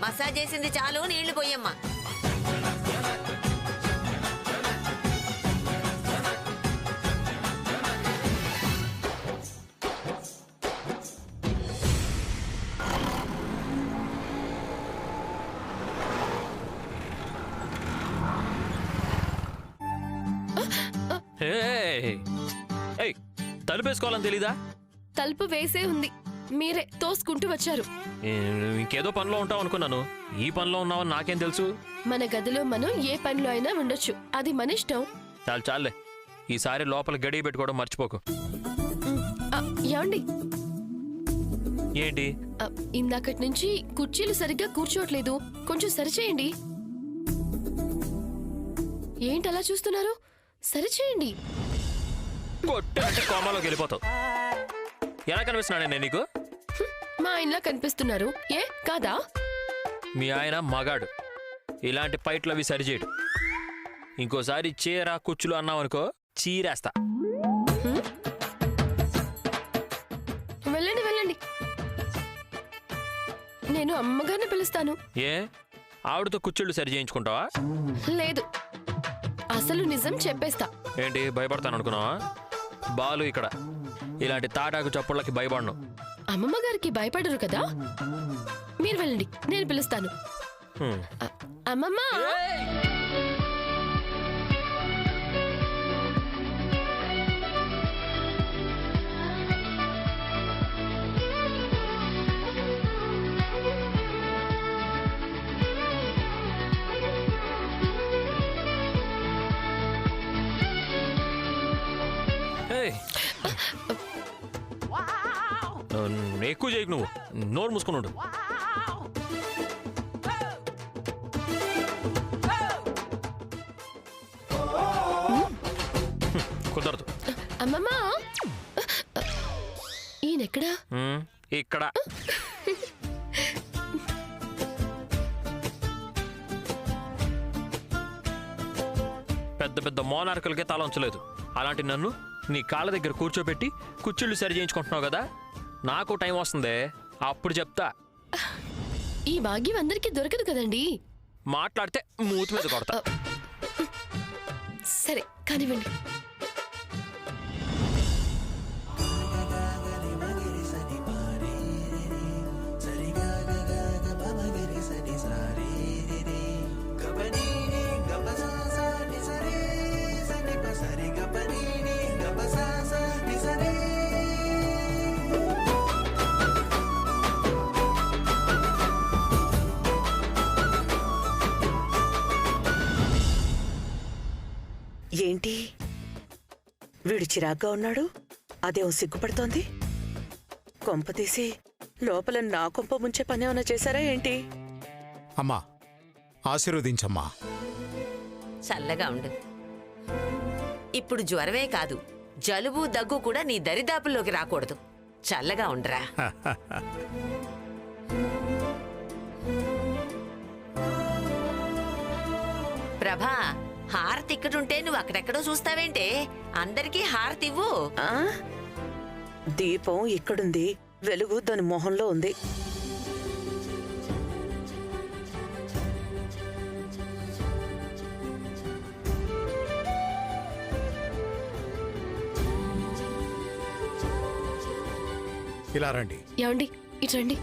Massage చేసింది చాలు, నీళ్లు పోయమ్మా. తలుపేసుకోవాలని తెలీదా? తలుపు వేసే ఉంది, మీరే తోసుకుంటూ వచ్చారు. ఇంకేదో పనిలో ఉంటావు అనుకున్నాను. ఈ పనిలో ఉన్నావని నాకేం తెలుసు? మన గదిలో మనం ఏ పనిలో అయినా ఉండొచ్చు, అది మన ఇష్టం. చాలే, ఈసారి లోపల గడియ పెట్టుకోవడం మర్చిపోకు. ఏమండి, ఏంటి? ఇందాకటి నుంచి కుర్చీలు సరిగ్గా కూర్చోట్లేదు, కొంచెం సరిచేయండి. ఏంటి అలా చూస్తున్నారు? సరిచేయండి. కొట్టే కోమాలోకి వెళ్ళిపోతావు. ఎలా కనిపిస్తున్నానే నేను నీకు? మా ఆయనలా కనిపిస్తున్నారు. ఏ కాదా? మీ ఆయన మగాడు, ఇలాంటి పైట్లు అవి సరిచేయడు. ఇంకోసారి చీర కుచ్చులు అన్నావనుకో చీరేస్తా. వెళ్ళండి వెళ్ళండి, నేను అమ్మగారిని పిలుస్తాను. ఏ ఆవిడతో కుచ్చుళ్ళు సరి చేయించుకుంటావా? లేదు, అసలు నిజం చెప్పేస్తా. ఏంటి భయపడతాను అనుకున్నావా? బాలు ఇక్కడ ఇలాంటి తాటాకు చప్పుళ్ళకి భయపడను. అమ్మమ్మ గారికి భయపడరు కదా, మీరు వెళ్ళండి, నేను పిలుస్తాను. అమ్మమ్మ, ఎక్కువ చేయకు, నువ్వు నోరు మూసుకున్నాడు. కుదరదు. అమ్మమ్మ, ఈయనెక్కడా? ఇక్కడ. పెద్ద పెద్ద మోనార్కులకే తల ఉంచలేదు, అలాంటి నన్ను నీ కాళ్ళ దగ్గర కూర్చోబెట్టి కుర్చీళ్ళు సరి చేయించుకుంటున్నావు కదా. నాకు టైం వస్తుందే, అప్పుడు చెప్తా. ఈ భాగ్యం అందరికీ దొరకదు కదండి. మాట్లాడితే మూతి మీద కొడతా. సరే కానివ్వండి. ఏంటి వీడు చిరాగ్గా ఉన్నాడు? అదేమో సిగ్గుపడుతోంది. కొంప తీసి లోపల నా కొంప ముంచే పని ఏమైనా చేశారా ఏంటి? అమ్మా ఆశీర్వదించమ్మా. చల్లగా ఉండు. ఇప్పుడు జ్వరమే కాదు, జలుబు దగ్గు కూడా నీ దరిదాపుల్లోకి రాకూడదు. చల్లగా ఉండరా. ప్రభా, హారతి ఇక్కడుంటే నువ్వు అక్కడెక్కడో చూస్తావేంటే? అందరికీ హారతి ఇవ్వు. దీపం ఇక్కడుంది, వెలుగు దాని మొహంలో ఉంది. ఇలా రండి. ఏమండి, ఇటు రండి.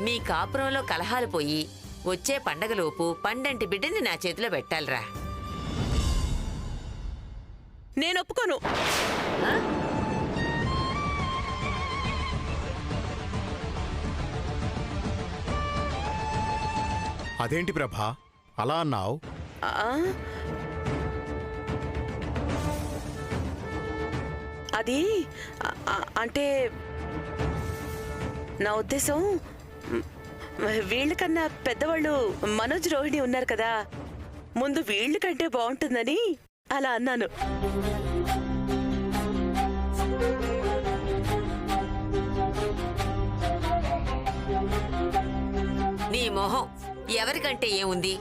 మీ కాపురంలో కలహాలు పోయి వచ్చే పండగలోపు పండంటి బిడ్డని నా చేతిలో పెట్టాలిరా. నేను ఒప్పుకోను. అదేంటి ప్రభా అలా అన్నావు? అది అంటే నా ఉద్దేశం, వీళ్ళకన్నా పెద్దవాళ్ళు మనోజ్ రోహిణి ఉన్నారు కదా, ముందు వీళ్ళ కంటే బాగుంటుందని అలా అన్నాను. నీ మొహం, ఎవరికంటే ఏముంది?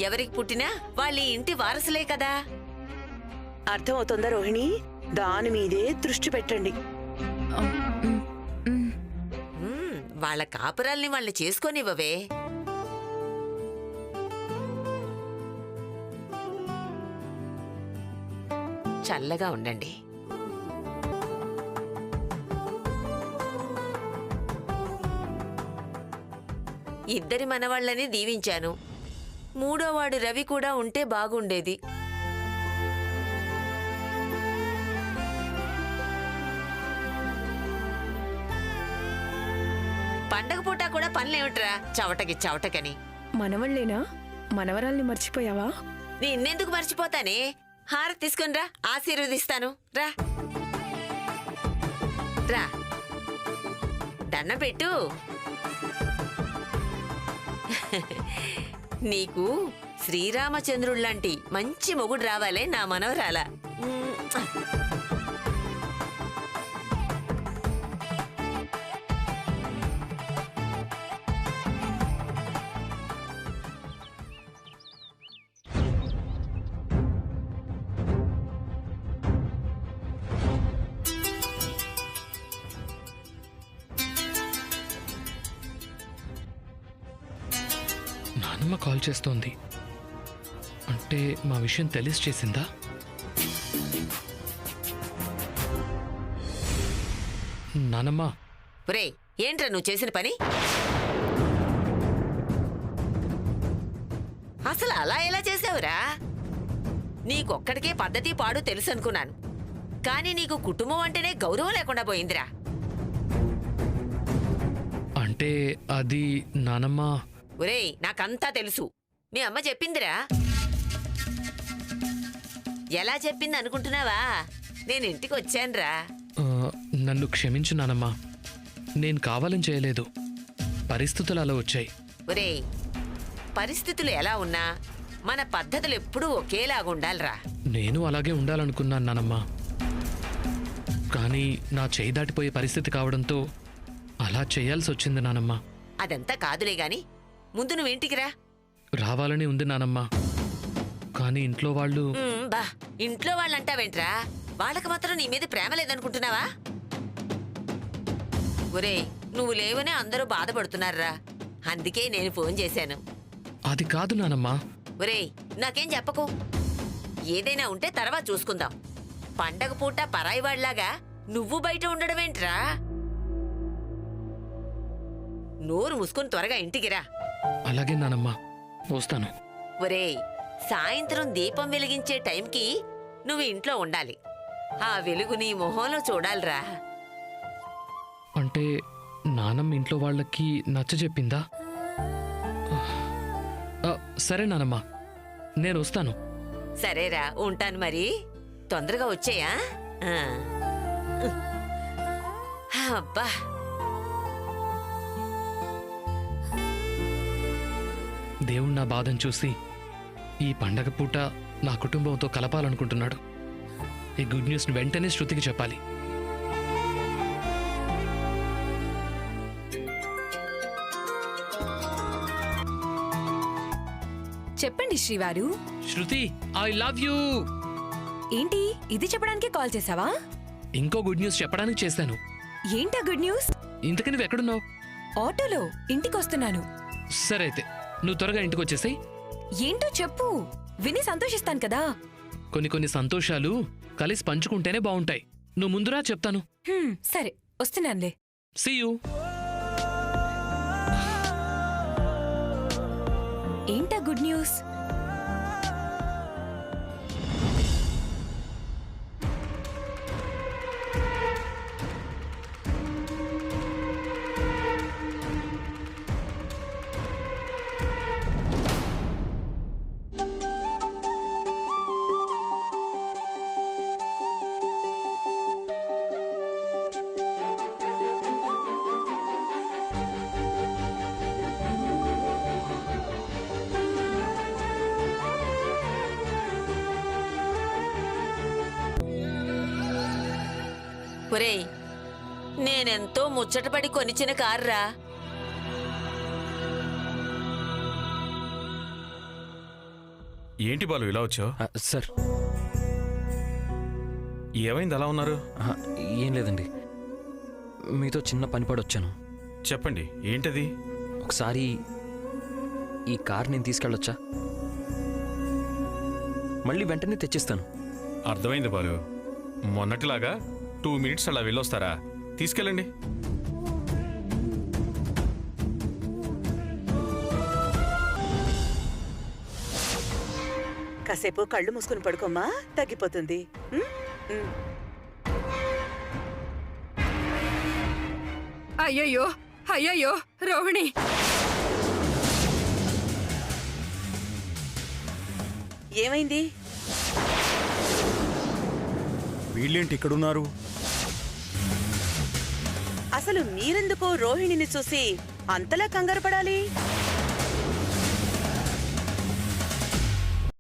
ఎవరికి పుట్టినా వాళ్ళ ఇంటి వారసులే కదా. అర్థమవుతుందా రోహిణి? దాని మీదే దృష్టి పెట్టండి. వాళ్ళ కాపురాల్ని వాళ్ళు చేసుకోనివ్వవే. చల్లగా ఉండండి. ఇద్దరి మనవాళ్ళని దీవించాను. మూడోవాడు రవి కూడా ఉంటే బాగుండేది. పండగ పూట కూడా పనులేమిట్రా చవటకని. మనవళ్ళేనా? మనవరాల్ని మర్చిపోయావా? నిన్నెందుకు మర్చిపోతానే? హారతి తీసుకుని రా, ఆశీర్వదిస్తాను. రా రా, దండం పెట్టు. నీకు శ్రీరామచంద్రుళ్లాంటి మంచి మొగుడు రావాలే నా మనవరాల. నానమ్మ కాల్ చేస్తోంది అంటే మా విషయం తెలిసి చేసిందా? నానమ్మ, ఒరే, ఏంట్రా నువ్వు చేసిన పని? అసలు అలా ఎలా చేసావురా? నీకొక్కడికే పద్ధతి పాడు తెలుసు అనుకున్నాను, కానీ నీకు కుటుంబం అంటేనే గౌరవం లేకుండా పోయిందిరా. అంటే అది నానమ్మ. ఒరేయ్, నాకంతా తెలుసు. మీ అమ్మ చెప్పిందిరా. ఎలా చెప్పింది అనుకుంటున్నావా? నేను ఇంటికి వచ్చానురా. నన్ను క్షమించు నానమ్మ, నేను కావాలని చేయలేదు, పరిస్థితులు అలా వచ్చాయి. ఒరేయ్, పరిస్థితులు ఎలా ఉన్నా మన పద్ధతులు ఎప్పుడూ ఒకేలాగుండాలిరా. నేను అలాగే ఉండాలనుకున్నాను నానమ్మ, కానీ నా చేయి దాటిపోయే పరిస్థితి కావడంతో అలా చేయాల్సి వచ్చింది నానమ్మ. అదంతా కాదులే గాని ముందు నువ్వు ఇంటికి రా. రావాలని ఉంది నానమ్మ, కానీ ఇంట్లో వాళ్ళు. బా, ఇంట్లో వాళ్ళంటావేంట్రా? వాళ్ళకి మాత్రం నీ మీద ప్రేమ లేదనుకుంటున్నావా? ఒరేయ్, నువ్వు లేవనే అందరూ బాధపడుతున్నారా, అందుకే నేను ఫోన్ చేశాను. అది కాదు నానమ్మ. ఒరేయ్, నాకేం చెప్పకు. ఏదైనా ఉంటే తర్వాత చూసుకుందాం. పండగ పూట పరాయివాళ్లాగా నువ్వు బయట ఉండడమేంట్రా? నోరు మూసుకుని త్వరగా ఇంటికి రా. అలాగే నానమ్మ, వస్తాను. ఒరేయ్, సాయంత్రం దీపం వెలిగించే టైంకి నువ్వు ఇంట్లో ఉండాలి. ఆ వెలుగు నీ మొహంలో చూడాలిరా. అంటే నానమ్మ ఇంట్లో వాళ్ళకి నచ్చ చెప్పిందా? సరే నానమ్మ, నేను వస్తాను. సరేరా, ఉంటాను మరి. తొందరగా వచ్చేయా? అబ్బా, దేవుడు నా బాధను చూసి ఈ పండగ పూట నా కుటుంబంతో కలపాలనుకుంటున్నాడు. ఈ గుడ్ న్యూస్ని వెంటనే శృతికి చెప్పాలి. చెప్పండి శ్రీవారు. శృతి, ఐ లవ్ యూ. ఏంటి ఇది చెప్పడానికి కాల్ చేసావా? ఇంకో గుడ్ న్యూస్ చెప్పడానికి చేశాను. ఏంటా గుడ్ న్యూస్? ఇంతకీ నువ్వు ఎక్కడున్నావు? ఆటోలో ఇంటికి వస్తున్నాను. సరే అయితే నువ్వు త్వరగా ఇంటికి వచ్చేసాయి. ఏంటో చెప్పు, విని సంతోషిస్తాను కదా. కొన్ని సంతోషాలు కలిసి పంచుకుంటేనే బాగుంటాయి. నువ్వు ముందురా, చెప్తాను. సరే, వస్తున్నానులే. See you. ఏంటా గుడ్ న్యూస్? ఒరేయ్, నేనెంతో ముచ్చటపడి కొనిచిన కార్రా. ఏంటి బాలు ఇలా వచ్చావు? సార్, ఏమైంది అలా ఉన్నారు? ఏం లేదండి. మీతో చిన్న పని పడి వచ్చాను. చెప్పండి, ఏంటది? ఒకసారి ఈ కార్ నేను తీసుకెళ్ళొచ్చా? మళ్ళీ వెంటనే తెచ్చిస్తాను. అర్థమైంది బాలు. మొన్నటిలాగా 2 మినిట్స్ అలా వెళ్ళొస్తారా? తీసుకెళ్ళండి. కాసేపు కళ్ళు మూసుకుని పడుకోమ్మా, తగ్గిపోతుంది. ఉమ్? ఉమ్. అయ్యయ్యో అయ్యయ్యో రోహిణి, ఏమైంది? వీళ్ళేంటి ఇక్కడున్నారు? అసలు మీరెందుకో రోహిణిని చూసి అంతలా కంగారు పడాలి?